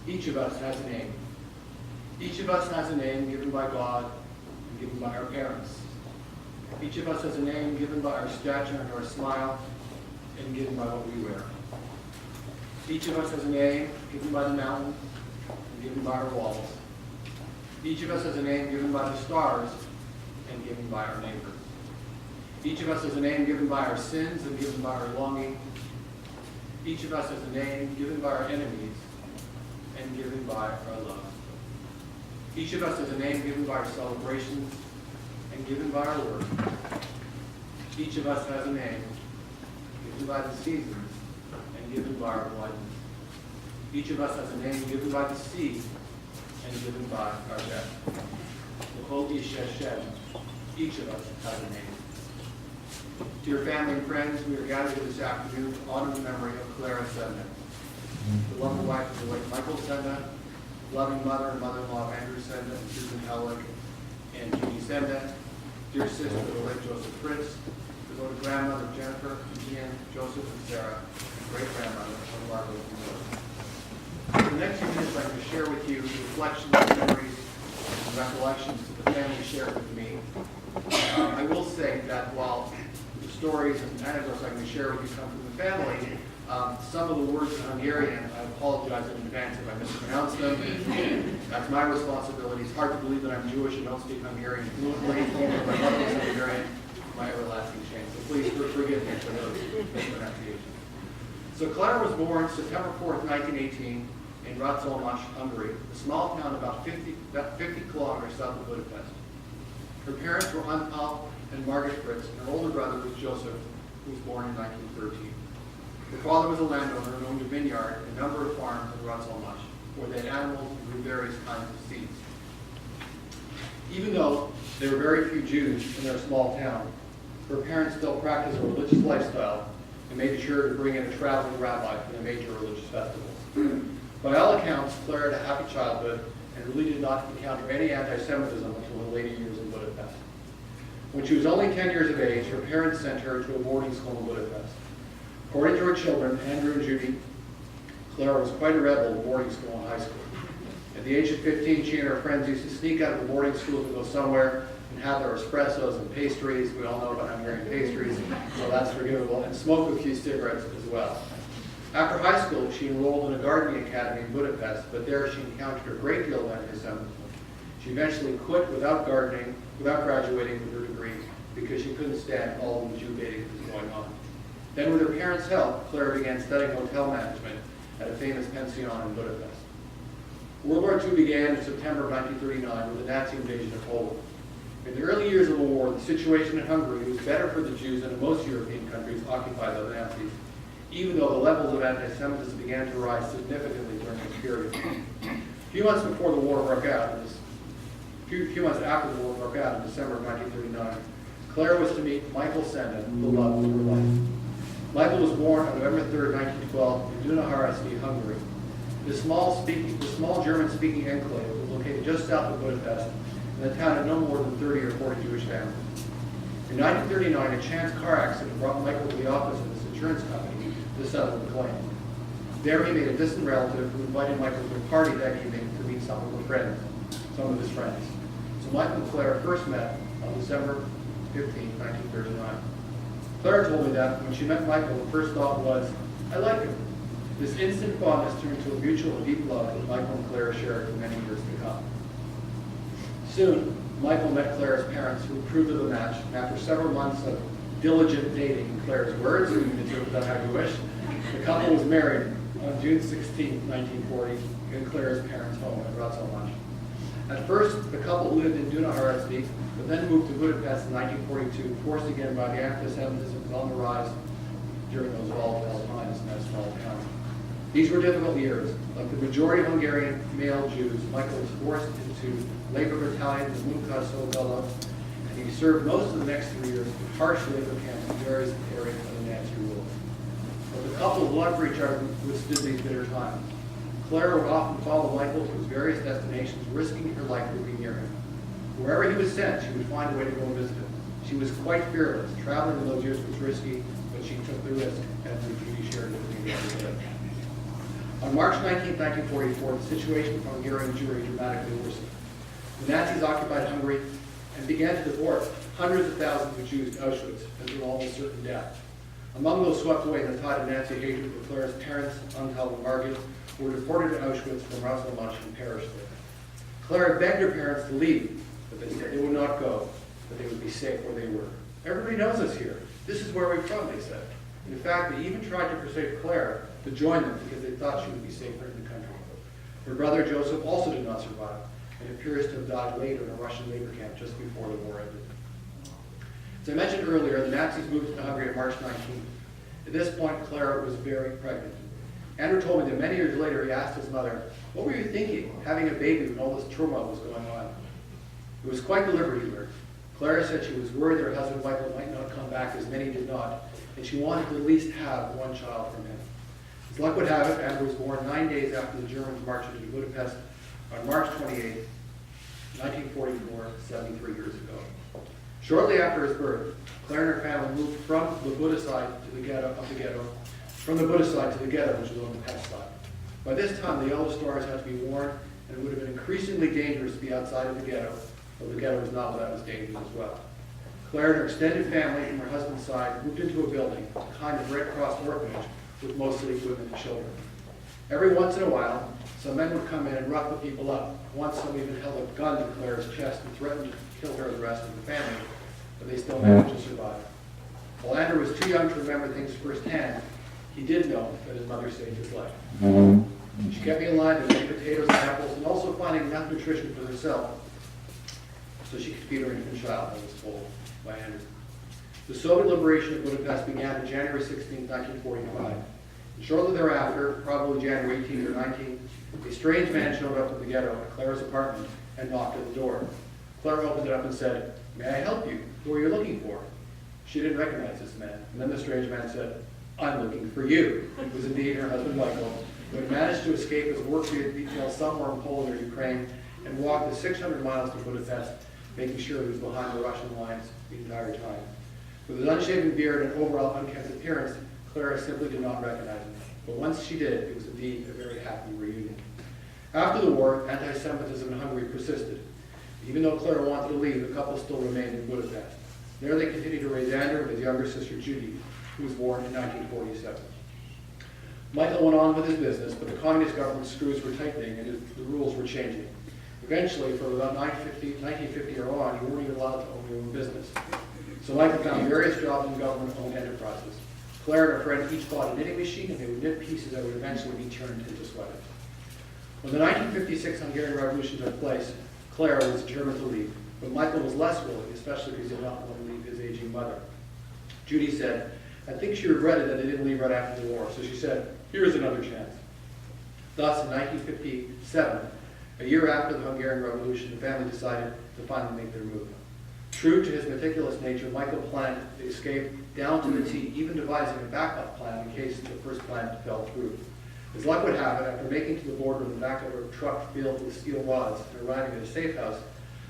Each of us has a name. Each of us has a name given by God and given by our parents. Each of us has a name given by our stature and our smile and given by what we wear. Each of us has a name given by the mountain and given by our walls. Each of us has a name given by the stars and given by our neighbors. Each of us has a name given by our sins and given by our longing. Each of us has a name given by our enemies and given by our love. Each of us has a name given by our celebrations and given by our work. Each of us has a name given by the seasons and given by our blindness. Each of us has a name given by the sea and given by our death. L'chol ish Hashem. Each of us has a name. Dear family and friends, we are gathered here this afternoon to honor the memory of Clara Senda, the loving wife of the late Michael Senda, loving mother and mother-in-law of Andrew Senda and Susan Hellick and Judy Senda, dear sister of the late Joseph Fritz, devoted grandmother of Jennifer, Ian, Joseph, and Sarah, and great-grandmother of Margaret and Rose. For the next few minutes, I'm going to share with you reflections, memories, and recollections that the family shared with me. I will say that while the stories and anecdotes I'm going to share with you come from the family, some of the words in Hungarian, I apologize in advance if I mispronounce them. That's my responsibility. It's hard to believe that I'm Jewish and don't speak Hungarian fluently. But my mother was Hungarian, my everlasting shame. So please forgive me for those mispronunciations. So Clara was born September 4th, 1918 in Rácz-Olmos, Hungary, a small town about 50 kilometers south of Budapest. Her parents were Antal and Margaret Fritz, and her older brother was Joseph, who was born in 1913. Her father was a landowner and owned a vineyard and a number of farms in Rácz-Olmos, where they had animals and grew various kinds of seeds. Even though there were very few Jews in their small town, her parents still practiced a religious lifestyle and made sure to bring in a traveling rabbi for the major religious festivals. By all accounts, Clara had a happy childhood and really did not encounter any anti-Semitism until her later years in Budapest. When she was only 10 years of age, her parents sent her to a boarding school in Budapest. According to her children, Andrew and Judy, Clara was quite a rebel in boarding school and high school. At the age of 15, she and her friends used to sneak out of the boarding school to go somewhere and have their espressos and pastries. We all know about Hungarian pastries, so that's forgivable, and smoke a few cigarettes as well. After high school, she enrolled in a gardening academy in Budapest, but there she encountered a great deal of anti-Semitism. She eventually quit without graduating with her degree, because she couldn't stand all the Jew baiting that was going on. Then with her parents' help, Clara began studying hotel management at a famous pension in Budapest. World War II began in September of 1939 with the Nazi invasion of Poland. In the early years of the war, the situation in Hungary was better for the Jews than in most European countries occupied by the Nazis, even though the levels of anti-Semitism began to rise significantly during this period. A few months before the war broke out, few months after the war broke out in December of 1939, Clara was to meet Michael Senda, the love of her life. Michael was born on November 3rd, 1912 in Dunaharaszti, Hungary. This small German-speaking enclave was located just south of Budapest, and the town had no more than 30 or 40 Jewish families. In 1939, a chance car accident brought Michael to the office of this insurance company to settle the claim. There he made a distant relative who invited Michael to a party that evening to meet some of his friends. So Michael and Clara first met on December 15, 1939. Clara told me that when she met Michael, the first thought was, I like him. This instant fondness turned into a mutual deep love that Michael and Clara shared for many years to come. Soon, Michael met Clara's parents, who approved of the match, and after several months of diligent dating, in Claire's words, you can interpret that how you wish. The couple was married on June 16, 1940, in Claire's parents' home in Russell. At first, the couple lived in Dunahardsvik, but then moved to Budapest in 1942, forced again by the anti-Semitism on the rise during those volatile times in that small town. These were difficult years. Like the majority of Hungarian male Jews, Michael was forced into labor battalions in Munkacsó, and he served most of the next 3 years in harsh labor camps in various areas of the Nazi rule. But the couple loved for each other withstood these bitter times. Claire would often follow Michael to his various destinations, risking her life to be near him. Wherever he was sent, she would find a way to go and visit him. She was quite fearless. Traveling in those years was risky, but she took the risk, and the duty shared with me every day. On March 19, 1944, the situation for Hungarian Jewry dramatically worsened. The Nazis occupied Hungary and began to deport hundreds of thousands of Jews to Auschwitz, as were almost certain death. Among those swept away in the tide of Nazi hatred were Claire's parents, Antal and Margit, who were deported to Auschwitz from Rasalmach and perished there. Claire begged her parents to leave, but they said they would not go, that they would be safe where they were. Everybody knows us here. This is where we're from, they said. In fact, they even tried to persuade Claire to join them because they thought she would be safer in the country. Her brother Joseph also did not survive, and appears to have died later in a Russian labor camp just before the war ended. As I mentioned earlier, the Nazis moved to Hungary on March 19th. At this point, Claire was very pregnant. Andrew told me that many years later he asked his mother, "What were you thinking, having a baby when all this turmoil was going on?" It was quite deliberate, he learned. Claire said she was worried her husband Michael might not come back, as many did not, and she wanted to at least have one child from him. As luck would have it, Andrew was born 9 days after the Germans marched into Budapest on March 28, 1944, 73 years ago. Shortly after his birth, Claire and her family moved from the Buddha side to the ghetto, from the Buddha side to the ghetto, which was on the Pest side. By this time, the yellow stars had to be worn, and it would have been increasingly dangerous to be outside of the ghetto, though the ghetto was not without its dangers as well. Claire and her extended family from her husband's side moved into a building, a kind of Red Cross orphanage, with mostly women and children. Every once in a while, some men would come in and rough the people up. Once, some even held a gun to Claire's chest and threatened to kill her and the rest of the family, but they still managed to survive. While Andrew was too young to remember things firsthand, he did know that his mother saved his life. She kept me in line to make potatoes and apples, and also finding enough nutrition for herself so she could feed her infant child, I was told by Andrew. The Soviet liberation of Budapest began on January 16, 1945. And shortly thereafter, probably January 18 or 19, a strange man showed up at the ghetto at Claire's apartment and knocked at the door. Claire opened it up and said, "May I help you? Who are you looking for?" She didn't recognize this man. And then the strange man said, "I'm looking for you." It was indeed her husband Michael, who had managed to escape his work detail somewhere in Poland or Ukraine and walked the 600 miles to Budapest, making sure he was behind the Russian lines the entire time. With his unshaven beard and overall unkempt appearance, Clara simply did not recognize him. But once she did, it was indeed a very happy reunion. After the war, anti-Semitism in Hungary persisted. Even though Clara wanted to leave, the couple still remained in Budapest. There they continued to raise Andrew and his younger sister Judy, who was born in 1947. Michael went on with his business, but the communist government's screws were tightening and the rules were changing. Eventually, from about 1950 or on, you weren't even allowed to own your own business. So Michael found various jobs in government-owned enterprises. Claire and her friend each bought a knitting machine, and they would knit pieces that would eventually be turned into sweaters. When the 1956 Hungarian Revolution took place, Claire was determined to leave, but Michael was less willing, especially because he did not want to leave his aging mother. Judy said, "I think she regretted that they didn't leave right after the war, so she said, 'Here's another chance.'" Thus, in 1957, a year after the Hungarian Revolution, the family decided to finally make their move. True to his meticulous nature, Michael planned the escape down to the T, even devising a backup plan in case the first plan fell through. As luck would have it, after making to the border in the back of a truck filled with steel rods and arriving at a safe house,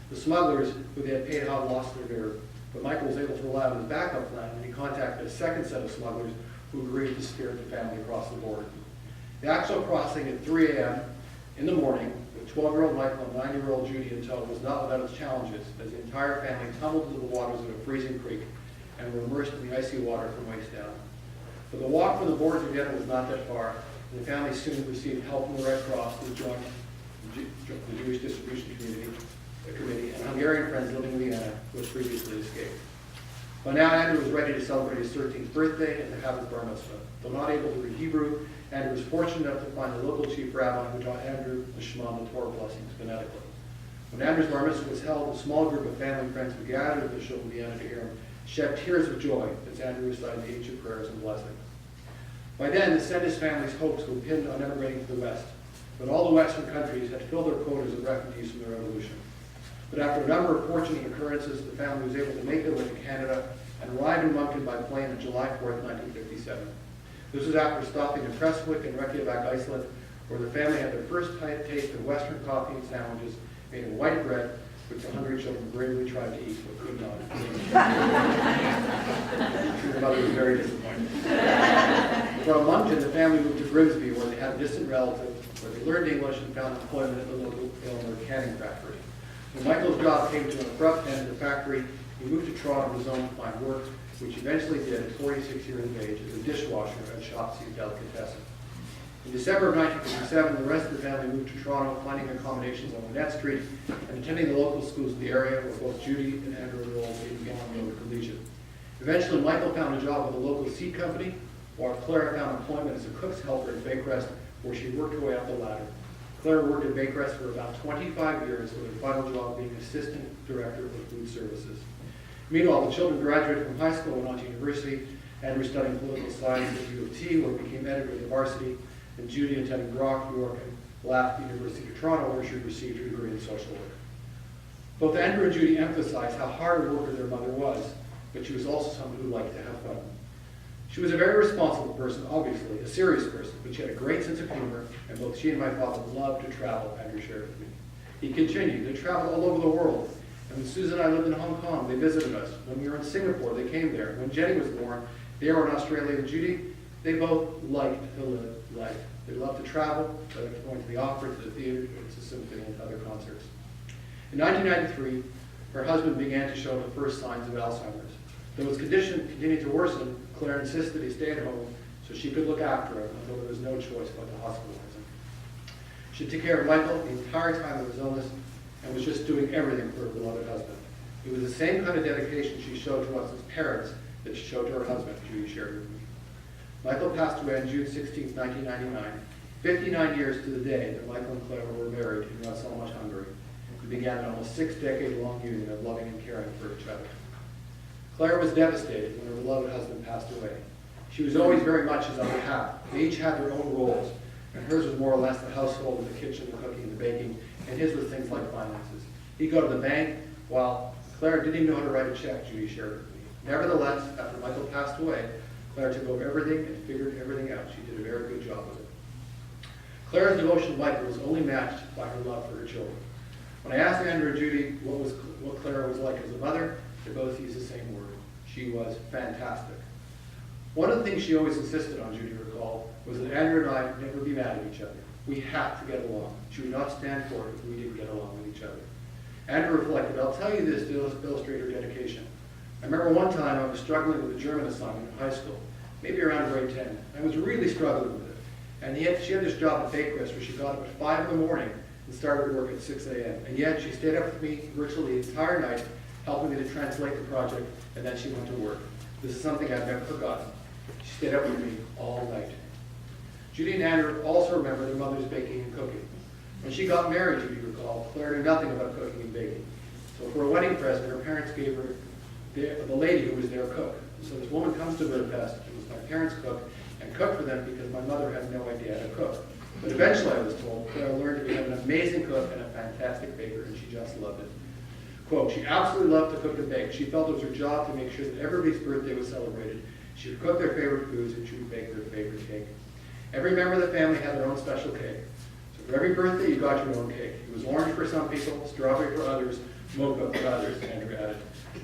the smugglers who they had paid out lost their nerve. But Michael was able to rely on his backup plan when he contacted a second set of smugglers who agreed to spirit the family across the border. The actual crossing at 3 a.m. in the morning, with 12-year-old Michael and 9-year-old Judy in tow, was not without its challenges, as the entire family tumbled into the waters of a freezing creek and were immersed in the icy water from waist down. But the walk from the border together was not that far, and the family soon received help from the Red Cross, the Jewish Distribution Committee, and Hungarian friends living in Vienna who had previously escaped. By now, Andrew was ready to celebrate his 13th birthday and to have his bar mitzvah. Though not able to read Hebrew, Andrew was fortunate enough to find a local chief rabbi who taught Andrew the Shema and the Torah blessings phonetically. When Andrew's bar mitzvah was held, a small group of family and friends who gathered at the shul in Vienna to hear him shed tears of joy as Andrew recited the ancient prayers and blessings. By then, the Sendis family's hopes were pinned on emigrating to the West, but all the Western countries had filled their quotas of refugees from the Revolution. But after a number of fortunate occurrences, the family was able to make their way to Canada and arrived in Moncton by plane on July 4th, 1957. This was after stopping in Prestwick and Reykjavik, Iceland, where the family had their first taste of Western coffee and sandwiches made of white bread, which the hungry children bravely tried to eat but could not. The mother was very disappointed. From Moncton, the family moved to Grimsby, where they had a distant relative, where they learned English and found employment at the local Aylmer canning factory. When Michael's job came to an abrupt end at the factory, he moved to Toronto on his own to find work, which he eventually did at 46 years of age as a dishwasher at Shopsy's Delicatessen. In December of 1957, the rest of the family moved to Toronto, finding accommodations on Lynette Street and attending the local schools in the area where both Judy and Andrew enrolled in Gallon Road Collegiate. Eventually, Michael found a job with a local seed company, while Claire found employment as a cook's helper at Baycrest, where she worked her way up the ladder. Claire worked at Baycrest for about 25 years, with her final job being assistant director of food services. Meanwhile, the children graduated from high school and went on to university. Andrew studied political science at U of T, where he became editor of the Varsity, and Judy attended Brock, New York, and Laff University of Toronto, where she received her degree in social work. Both Andrew and Judy emphasized how hard a worker their mother was, but she was also someone who liked to have fun. She was a very responsible person, obviously, a serious person, but she had a great sense of humor, and both she and my father loved to travel, Andrew shared with me. He continued, they traveled all over the world. And when Susan and I lived in Hong Kong, they visited us. When we were in Singapore, they came there. When Jenny was born, they were in Australia with Judy. They both liked to live life. They loved to travel. They liked going to the opera, to the theater, to the symphony, and to other concerts. In 1993, her husband began to show the first signs of Alzheimer's. Though his condition continued to worsen, Claire insisted he stay at home so she could look after him until there was no choice but to hospitalize him. She took care of Michael the entire time of his illness and was just doing everything for her beloved husband. It was the same kind of dedication she showed to us as parents that she showed to her husband, Judy shared with me. Michael passed away on June 16, 1999, 59 years to the day that Michael and Claire were married in Ras Al-Khaimah, Hungary, and began an almost 6-decade-long union of loving and caring for each other. Claire was devastated when her beloved husband passed away. She was always very much his other half. They each had their own roles, and hers was more or less the household, the kitchen, the cooking, and the baking, and his was things like finances. He'd go to the bank, while Claire didn't even know how to write a check, Judy shared with me. Nevertheless, after Michael passed away, Claire took over everything and figured everything out. She did a very good job with it. Claire's devotion to Michael was only matched by her love for her children. When I asked Andrew and Judy what Claire was like as a mother, they both used the same word. She was fantastic. One of the things she always insisted on, Judy recalled, was that Andrew and I never be mad at each other. We had to get along. She would not stand for it if we didn't get along with each other. Andrew reflected, I'll tell you this to illustrate her dedication. I remember one time I was struggling with a German assignment in high school, maybe around grade 10. I was really struggling with it. And yet she had this job at Baycrest where she got up at 5 in the morning and started work at 6 a.m. And yet she stayed up with me virtually the entire night, helping me to translate the project, and then she went to work. This is something I've never forgotten. She stayed up with me all night. Judy and Andrew also remember their mother's baking and cooking. When she got married, Judy recalled, Claire knew nothing about cooking and baking. So for a wedding present, her parents gave her the lady who was their cook. So this woman comes to Budapest, it was my parents' cook, and cooked for them because my mother had no idea how to cook. But eventually, I was told, Claire learned to become an amazing cook and a fantastic baker, and she just loved it. Quote, she absolutely loved to cook and bake. She felt it was her job to make sure that everybody's birthday was celebrated. She would cook their favorite foods, and she would bake their favorite cake. Every member of the family had their own special cake. So for every birthday, you got your own cake. It was orange for some people, strawberry for others, mocha for others, Andrew added.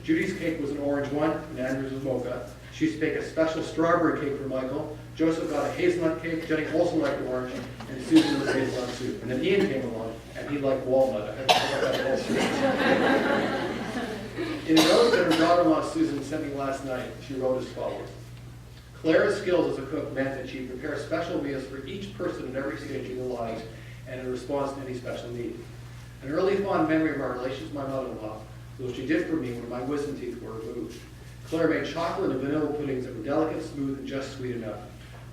Judy's cake was an orange one, and Andrew's was mocha. She used to bake a special strawberry cake for Michael. Joseph got a hazelnut cake. Jenny also liked orange, and Susan was hazelnut soup. And then Ian came along, and he liked walnut. I had that also. In a note that her daughter-in-law Susan sent me last night, she wrote as follows. Claire's skills as a cook meant that she'd prepare special meals for each person at every stage of their lives and in response to any special need. An early fond memory of our relations with my mother-in-law was what she did for me when my wisdom teeth were removed. Claire made chocolate and vanilla puddings that were delicate, smooth, and just sweet enough.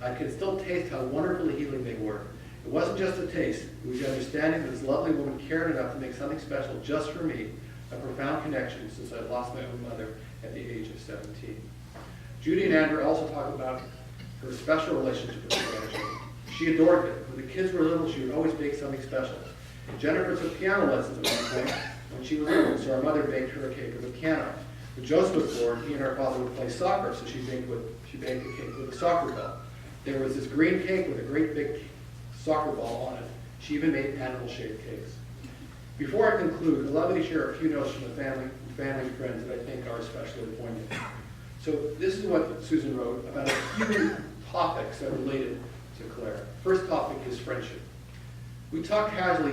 I could still taste how wonderfully healing they were. It wasn't just a taste, it was the understanding that this lovely woman cared enough to make something special just for me, a profound connection since I lost my own mother at the age of 17. Judy and Andrew also talk about her special relationship with the grandchildren. She adored it. When the kids were little, she would always bake something special. Jennifer took piano lessons at one point when she was little, so our mother baked her a cake of a piano. When Joseph was born, he and our father would play soccer, so she baked a cake with a soccer ball. There was this green cake with a great big soccer ball on it. She even made animal-shaped cakes. Before I conclude, allow me to share a few notes from the family and friends that I think are especially poignant. So this is what Susan wrote about a few topics that related to Claire. First topic is friendship. We talked casually